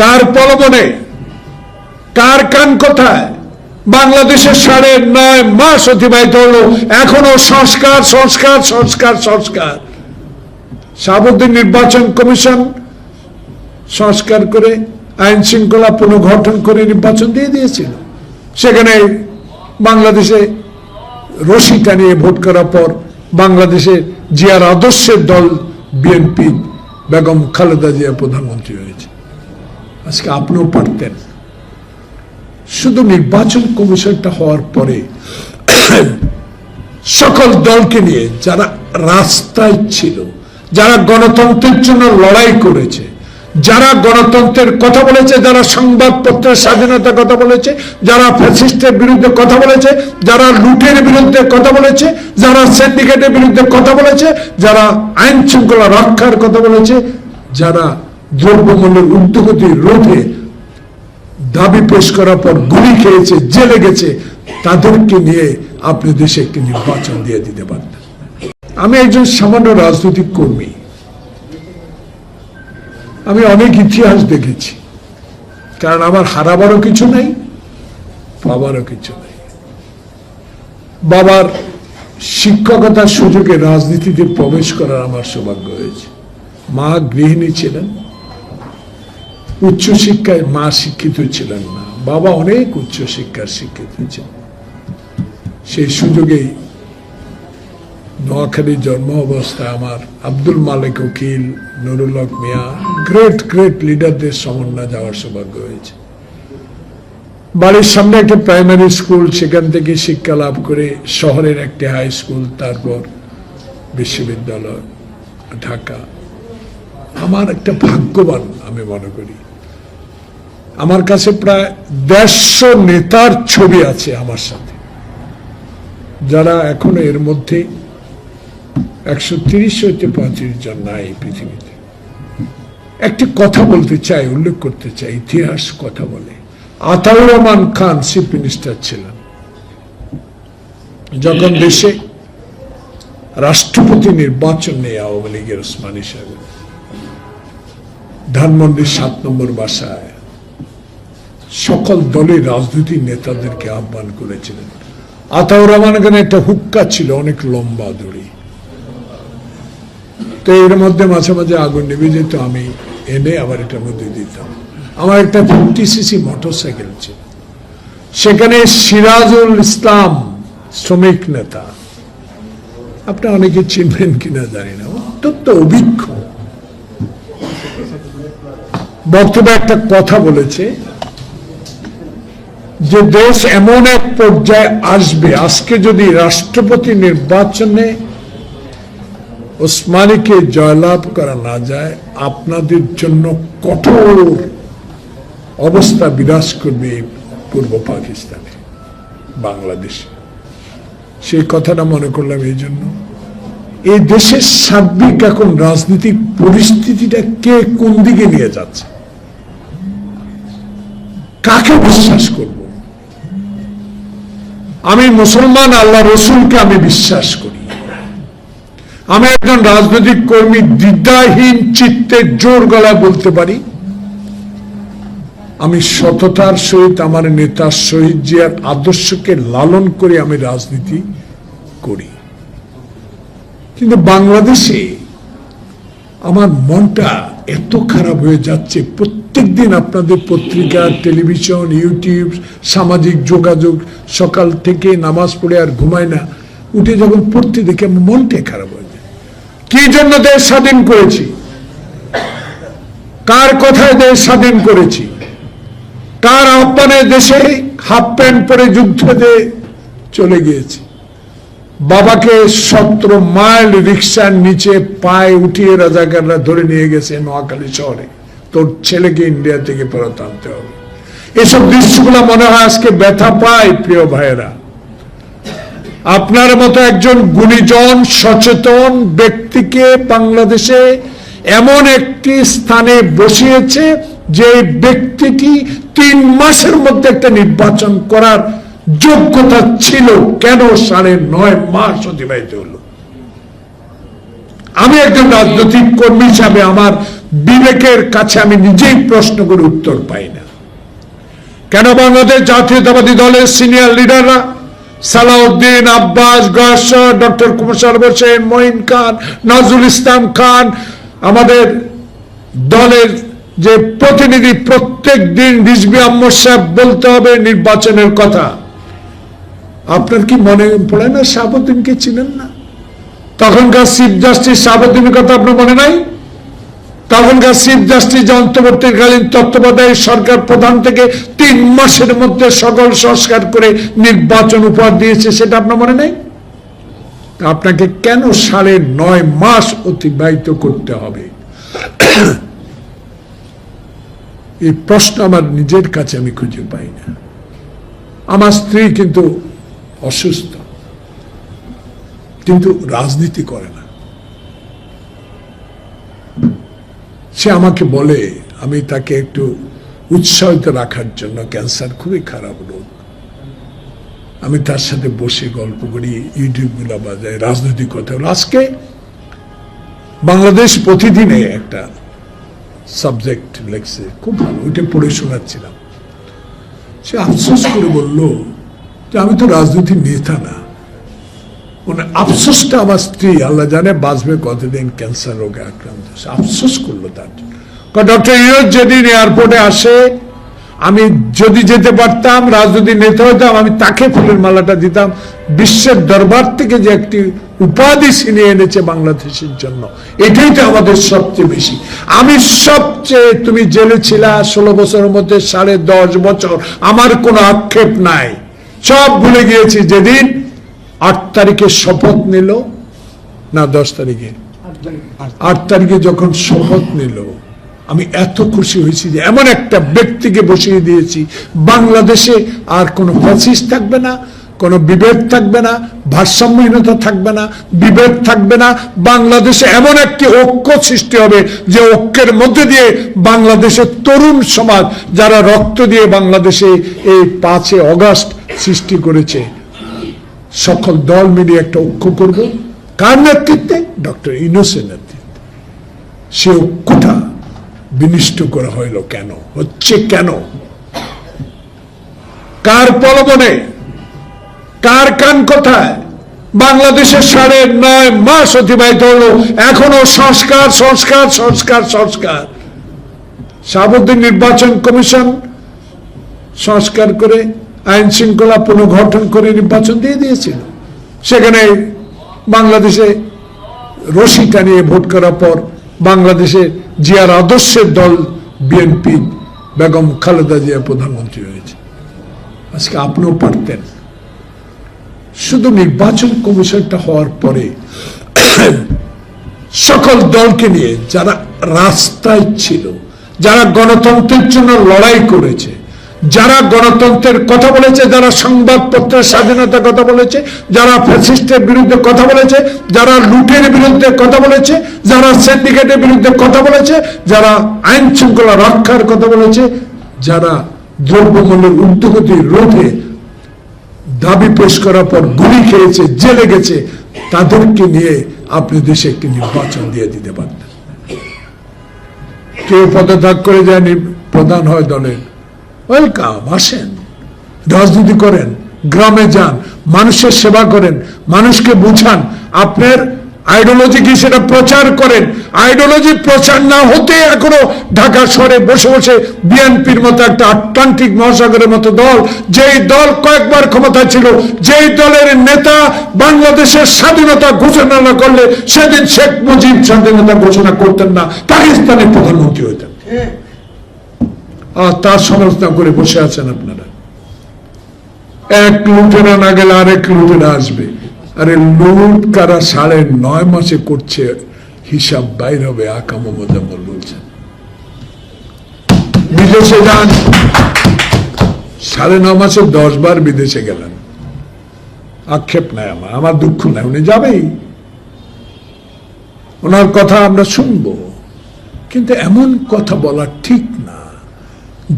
কার প্রলোভনে, কার কান কোথায়? বাংলাদেশের 9.5 মাস অতিবাহিত হলো, এখনো সংস্কার সংস্কার সংস্কার সংস্কার। শাহাবুদ্দিন নির্বাচন কমিশন সংস্কার করে আইন শৃঙ্খলা পুনর্গঠন করে নির্বাচন দিয়ে দিয়েছিল। সেখানে বাংলাদেশে রশি টানিয়ে ভোট করার পর বাংলাদেশে জিয়ার আদর্শের দল বিএনপি, বেগম খালেদা জিয়া প্রধানমন্ত্রী হয়েছে। আজকে আপনিও পারতেন। শুধু নির্বাচন কমিশনটা হওয়ার পরে সকল দলকে নিয়ে যারা রাস্তায় ছিল, যারা গণতন্ত্রের জন্য লড়াই করেছে, যারা গণতন্ত্রের কথা বলেছে, যারা সংবাদপত্রের স্বাধীনতার কথা বলেছে, যারা ফ্যাসিস্টের বিরুদ্ধে কথা বলেছে, যারা লুটের বিরুদ্ধে কথা বলেছে, যারা সিন্ডিকেটের বিরুদ্ধে কথা বলেছে, যারা আইন শৃঙ্খলা রক্ষার কথা বলেছে, যারা দ্রব্যমূল্যের ঊর্ধ্বগতি রোধে দাবি পেশ করার পর গুলি খেয়েছে, জেলে গেছে, তাদেরকে নিয়ে আপনি দেশে একটি নির্বাচন দিয়ে দিতে পারতেন। আমি একজন সামান্য রাজনৈতিক কর্মী, আমি অনেক ইতিহাস দেখেছি, কারণ আমার হারাবারও কিছু নাই, পাবারও কিছু নাই। বাবার শিক্ষকতার সুযোগে রাজনীতিতে প্রবেশ করার আমার সৌভাগ্য হয়েছে। মা গৃহিণী ছিলেন, উচ্চশিক্ষায় মা শিক্ষিত ছিলেন না, বাবা অনেক উচ্চশিক্ষার শিক্ষিত ছিলেন। সেই সুযোগেই নোয়াখালী জন্ম অবস্থায় আমার আব্দুল মালিক উকিল, নুরুল হক মিয়া, গ্রেট গ্রেট লিডারদের সমন্বয় যাওয়ার সৌভাগ্য হয়েছে। বাড়ির সামনে একটা প্রাইমারি স্কুল, সেখান থেকে শিক্ষা লাভ করে শহরের একটি হাই স্কুল, তারপর বিশ্ববিদ্যালয় ঢাকা। আমার একটা ভাগ্যবান আমি মনে করি। আমার কাছে প্রায় 150 নেতার ছবি আছে আমার সাথে, যারা এখনো এর মধ্যে 130 হইতে 35 জন নাই পৃথিবীতে। একটি কথা বলতে চাই, উল্লেখ করতে চাই, ইতিহাস কথা বলে। আতাউর রহমান খান চিফ মিনিস্টার ছিলেন যখন দেশে রাষ্ট্রপতি নির্বাচন নেই আওয়ামী লীগের ওসমানী সাহেব, ধানমন্ডির 7 নম্বর বাসায় সকল দলের রাজনৈতিক নেতাদেরকে আহ্বান করেছিলেন। আতাউর রহমান খানের একটা হুক্কা ছিল, অনেক লম্বা দড়ি, তো এর মধ্যে মাঝে মাঝে আগুন নিভে যেত, আমি এনে আবার এটার মধ্যে দিতাম। আমার একটা 50cc মোটরসাইকেল ছিল, সেখানে সিরাজুল ইসলাম শ্রমিক নেতা, আপনি অনেকে চিনবেন কিনা জানি না, অত্যন্ত অভিজ্ঞ, বক্তব্যে একটা কথা বলেছে যে দেশ এমন এক পর্যায়ে আসবে, আজকে যদি রাষ্ট্রপতি নির্বাচনে ওসমানীকে জয়লাভ করা না যায়, আপনাদের জন্য কঠোর অবস্থা বিরাজ করবে পূর্ব পাকিস্তানে, বাংলাদেশে। সেই কথাটা মনে করলাম এই জন্য, এই দেশের সার্বিক এখন রাজনৈতিক পরিস্থিতিটা কে কোন দিকে নিয়ে যাচ্ছে, কাকে বিশ্বাস করব? আমি মুসলমান, আল্লাহ রসুলকে আমি বিশ্বাস করি। আমি একজন রাজনৈতিক কর্মী, দ্বিধাহীন চিত্তে জোর গলায় বলতে পারি, আমি সততার সহিত আমার নেতা শহীদ জিয়ার আদর্শকে লালন করে আমি রাজনীতি করি। কিন্তু বাংলাদেশে আমার মনটা এত খারাপ হয়ে যাচ্ছে, প্রত্যেক দিন আপনাদের পত্রিকা, টেলিভিশন, ইউটিউব, সামাজিক যোগাযোগ, সকাল থেকে নামাজ পড়ে আর ঘুমায় না, উঠে যখন পড়তে দেখি আমার মনটাই খারাপ হয়ে যায়। কি জন্য দেশ স্বাধীন করেছি? কার কথায় দেশ স্বাধীন করেছি? কার আহ্বানে দেশে হাফ প্যান্ট পরে যুদ্ধে চলে গিয়েছি? বাবাকে 17 মাইল রিক্সার নিচে পায়ে উঠিয়ে রাজাকাররা ধরে নিয়ে গেছে নোয়াখালী শহরে, তোর ছেলেকে ইন্ডিয়া থেকে ফেরত আনতে হবে। এসব দৃশ্যগুলো মনে হয় আজকে ব্যথা পায়। প্রিয় ভাইয়েরা, আপনার মতো একজন গুণীজন সচেতন ব্যক্তিকে বাংলাদেশে এমন একটি স্থানে বসিয়েছে যে ব্যক্তিটি 3 মাসের মধ্যে একটা নির্বাচন করার যোগ্যতা ছিল, কেন 9.5 মাস অতিবাহিত হলো? আমি একজন রাজনৈতিক কর্মী হিসাবে আমার বিবেকের কাছে আমি নিজেই প্রশ্ন করে উত্তর পাই না। কেন বাংলাদেশ জাতীয়তাবাদী দলের সিনিয়র লিডাররা সালাউদ্দিন, আব্বাস, গয়াসর, ডক্টর কুমসার হোসেন, মঈন খান, নজরুল ইসলাম খান, আমাদের দলের যে প্রতিনিধি প্রত্যেক দিন রিজভী আহমদ সাহেব বলতে হবে নির্বাচনের কথা। আপনার কি মনে পড়ে না শাহাবুদ্দিনকে চিনেন না? তখনকার চিফ জাস্টিস শাহাবুদ্দিনের কথা আপনার মনে নাই? তখনকার চিফ জাস্টিস যে অন্তর্বর্তীকালীন তত্ত্বাবধায়ক সরকার প্রধান থেকে 3 মাসের মধ্যে সকল সংস্কার করে নির্বাচন উপহার দিয়েছে, সেটা আপনার মনে নাই? আপনাকে কেন 9.5 মাস অতিবাহিত করতে হবে? এই প্রশ্ন আমার নিজের কাছে আমি খুঁজে পাই না। আমার স্ত্রী কিন্তু অসুস্থ, কিন্তু রাজনীতি করে না। সে আমাকে বলে, আমি তাকে একটু উৎসাহিত রাখার জন্য, ক্যান্সার খুবই খারাপ রোগ, আমি তার সাথে বসে গল্প করি, ইউটিউব গুলা বাজায়, রাজনৈতিক কথা হলো। আজকে বাংলাদেশ প্রতিদিনে একটা সাবজেক্ট লেখছে, খুব ভালো, ওইটা পড়ে শোনাচ্ছিলাম। সে আফসোস করে বলল যে আমি তো রাজনীতির নেতা না। মানে আফসোসটা আমার স্ত্রী, আল্লাহ জানে বাঁচবে কতদিন, ক্যান্সার রোগে আক্রান্ত, আফসোস করলো তার জন্য। ডক্টর ইউনূস যেদিন এয়ারপোর্টে আসে, আমি যদি যেতে পারতাম, রাজনৈতিক নেতা হইতাম, আমি তাকে ফুলের মালাটা দিতাম। বিশ্বের দরবার থেকে যে একটি উপাধি ছিনিয়ে এনেছে বাংলাদেশের জন্য, এটাই তো আমাদের সবচেয়ে বেশি। আমি সবচেয়ে, তুমি জেলে ছিলা 16 বছরের মধ্যে 10.5 বছর, আমার কোনো আক্ষেপ নাই, সব ভুলে গিয়েছি। যেদিন 8 তারিখে শপথ নিল, না 10 তারিখে, 8 তারিখে যখন শপথ নিল, আমি এত খুশি হয়েছি যে এমন একটা ব্যক্তিকে বসিয়ে দিয়েছি, বাংলাদেশে আর কোনো ফ্যাসিস্ট থাকবে না, কোনো বিভেদ থাকবে না, ভারসাম্যহীনতা থাকবে না, বিভেদ থাকবে না। বাংলাদেশে এমন একটি ঐক্য সৃষ্টি হবে, যে ঐক্যের মধ্যে দিয়ে বাংলাদেশের তরুণ সমাজ, যারা রক্ত দিয়ে বাংলাদেশে এই 5 আগস্ট সৃষ্টি করেছে, সকল দল মিলিয়ে একটা ঐক্য করব। কার নেতৃত্বে? ডক্টর ইউনূসের নেতৃত্বে। সে ঐক্যটা বিনিষ্ট করা হইল কেন, হচ্ছে কেন, কার প্রলোভনে, কার কান কোথায়? বাংলাদেশের 9.5 মাস অতিবাহিত হলো, এখনো সংস্কার সংস্কার সংস্কার সংস্কার। শাহাবুদ্দিন নির্বাচন কমিশন সংস্কার করে আইন শৃঙ্খলা পুনর্গঠন করে নির্বাচন দিয়ে দিয়েছিল। সেখানে বাংলাদেশে রশি টানিয়ে ভোট করার পর বাংলাদেশে জিয়ার আদর্শের দল বিএনপি, বেগম খালেদা জিয়া প্রধানমন্ত্রী হয়েছে। আজকে আপনিও পারতেন। শুধু নির্বাচন কমিশনটা হওয়ার পরে সকল দলকে নিয়ে যারা রাস্তায় ছিল, যারা গণতন্ত্রের জন্য লড়াই করেছে, যারা গণতন্ত্রের কথা বলেছে, যারা সংবাদপত্রের স্বাধীনতার কথা বলেছে, যারা ফ্যাসিস্টের বিরুদ্ধে কথা বলেছে, যারা লুটের বিরুদ্ধে কথা বলেছে, যারা সিন্ডিকেটের বিরুদ্ধে কথা বলেছে, যারা আইন শৃঙ্খলা রক্ষার কথা বলেছে, যারা দ্রব্যমূল্যের ঊর্ধ্বগতি রোধে দাবি পেশ করার পর গুলি খেয়েছে, জেলে গেছে, তাদেরকে নিয়ে আপনি দেশে একটি নির্বাচন দিয়ে দিতে পারতেন। কেউ পদত্যাগ করে যায়, প্রধান হয় দলের, ওয়েলকাম, আসেন, রাজনীতি করেন, গ্রামে যান, মানুষের সেবা করেন, মানুষকে বুঝান, আপনার আইডিওলজি কি সেটা প্রচার করেন। আইডিওলজি প্রচার না হতে এখনো ঢাকা শহরে বসে বসে বিএনপির মতো একটা আটলান্টিক মহাসাগরের মতো দল, যেই দল কয়েকবার ক্ষমতায় ছিল, যেই দলের নেতা বাংলাদেশের স্বাধীনতা ঘোষণা না করলে সেদিন শেখ মুজিব স্বাধীনতা ঘোষণা করতেন না, পাকিস্তানের প্রধানমন্ত্রী হইতেন। আর তার সমালোচনা করে বসে আছেন আপনারা। এক লুটেরা না গেলে আরেক লুটেরা আসবে। আরে লুট কারা 9.5 মাসে করছে, হিসাব বাইর হবে। আকা মোহাম্মদ বলছেন বিদেশে যান, 9.5 মাসে 10 বার বিদেশে গেলেন, আক্ষেপ নাই আমার দুঃখ নাই, উনি যাবেই, ওনার কথা আমরা শুনবো। কিন্তু এমন কথা বলা ঠিক না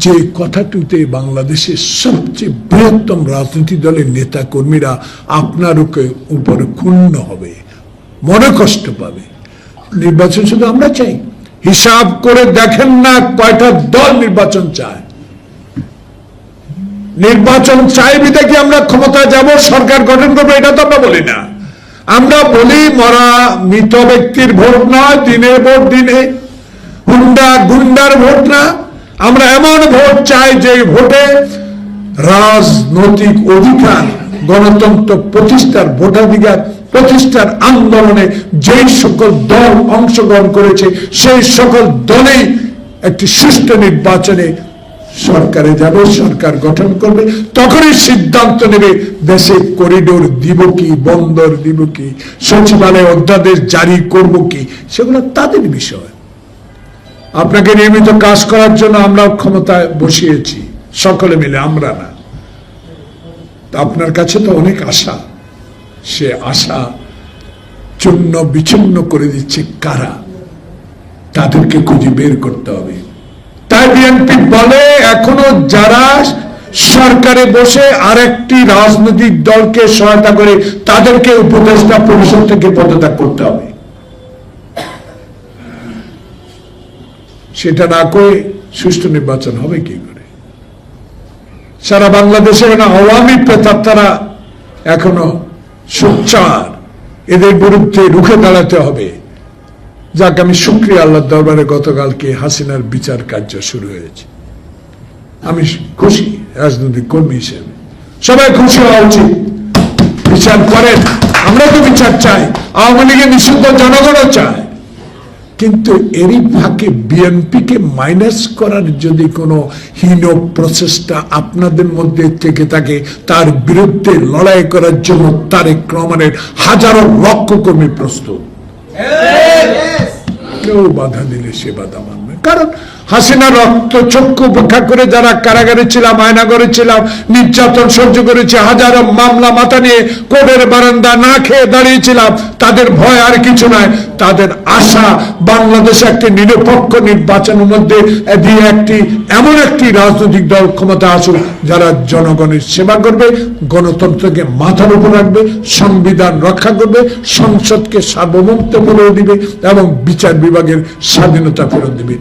যে কথাটিতে বাংলাদেশের সবচেয়ে বৃহত্তম রাজনৈতিক দলের নেতা কর্মীরা আপনার উপরে ক্ষুণ্ণ হবে, মনে কষ্ট পাবে। নির্বাচন শুধু আমরা চাই, হিসাব করে দেখেন না কয়টা দল নির্বাচন চায়। নির্বাচন চাই বিধে কি আমরা ক্ষমতায় যাব, সরকার গঠন করবো, এটা তো আমরা বলি না। আমরা বলি মরা মৃত ব্যক্তির ভোট নয়, দিনের ভোট দিনে, হুন্ডা গুন্ডার ভোট না। আমরা এমন ভোট চাই যে ভোটে রাজনৈতিক অধিকার, গণতন্ত্র প্রতিষ্ঠার, ভোটাধিকার প্রতিষ্ঠার আন্দোলনে যেই সকল দল অংশগ্রহণ করেছে সেই সকল দলেই একটি সুষ্ঠু নির্বাচনে সরকারে যাবে, সরকার গঠন করবে, তখনই সিদ্ধান্ত নেবে দেশে করিডোর দিব কি, বন্দর দিব কি, সচিবালয় অধ্যাদেশ জারি করব কি, সেগুলো তাদের বিষয়। আপনাকে নিয়মিত কাজ করার জন্য আমরা ক্ষমতায় বসিয়েছি সকলে মিলে, আমরা না। আপনার কাছে তো অনেক আশা, সে আশা চূর্ণ বিচ্ছিন্ন করে দিচ্ছে কারা, তাদেরকে খুঁজে বের করতে হবে। তাই বিএনপি বলে এখনো যারা সরকারে বসে আরেকটি রাজনৈতিক দলকে সহায়তা করে তাদেরকে উপদেষ্টা পরিষদ থেকে পদত্যাগ করতে হবে। সেটা না করে সুষ্ঠু নির্বাচন হবে কি করে? সারা বাংলাদেশে আওয়ামী প্রেতাত্মারা এখনো সোচ্চার, এদের বিরুদ্ধে রুখে দাঁড়াতে হবে। যাক, আমি শুকরিয়া আল্লাহর দরবারে গতকালকে হাসিনার বিচার কার্য শুরু হয়েছে। আমি খুশি, রাজনৈতিক কর্মী হিসেবে সবাই খুশি হওয়া উচিত। বিচার করেন, আমরা তো বিচার চাই, আওয়ামী লীগের নিষিদ্ধ জনগণও চায়, কিন্তু এরই ফাঁকে বিএনপিকে মাইনাস করার যদি কোনো হীন প্রচেষ্টা আপনাদের মধ্যে থেকে থাকে, তার বিরুদ্ধে লড়াই করার জন্য তারেক রহমানের হাজারো লক্ষ কর্মী প্রস্তুত। কেউ বাধা দিলে সে বাধা মানবে, কারণ হাসিনা রক্ত চক্ষু উপেক্ষা করে যারা কারাগারে ছিলাম, আয়নাগরে ছিলাম, নির্যাতন সহ্য করেছে, হাজারো মামলা মাথা নিয়ে কোর্টের বারান্দা না খেয়ে দাঁড়িয়েছিলাম, তাদের ভয় আর কিছু নয়। তাদের আশা বাংলাদেশে একটি নিরপেক্ষ নির্বাচনের মধ্যে দিয়ে এমন একটি রাজনৈতিক দল ক্ষমতা আসুক যারা জনগণের সেবা করবে, গণতন্ত্রকে মাথার উপর রাখবে, সংবিধান রক্ষা করবে, সংসদকে সার্বভৌমত্ব ফেরত দিবে এবং বিচার বিভাগের স্বাধীনতা ফেরত দিবে।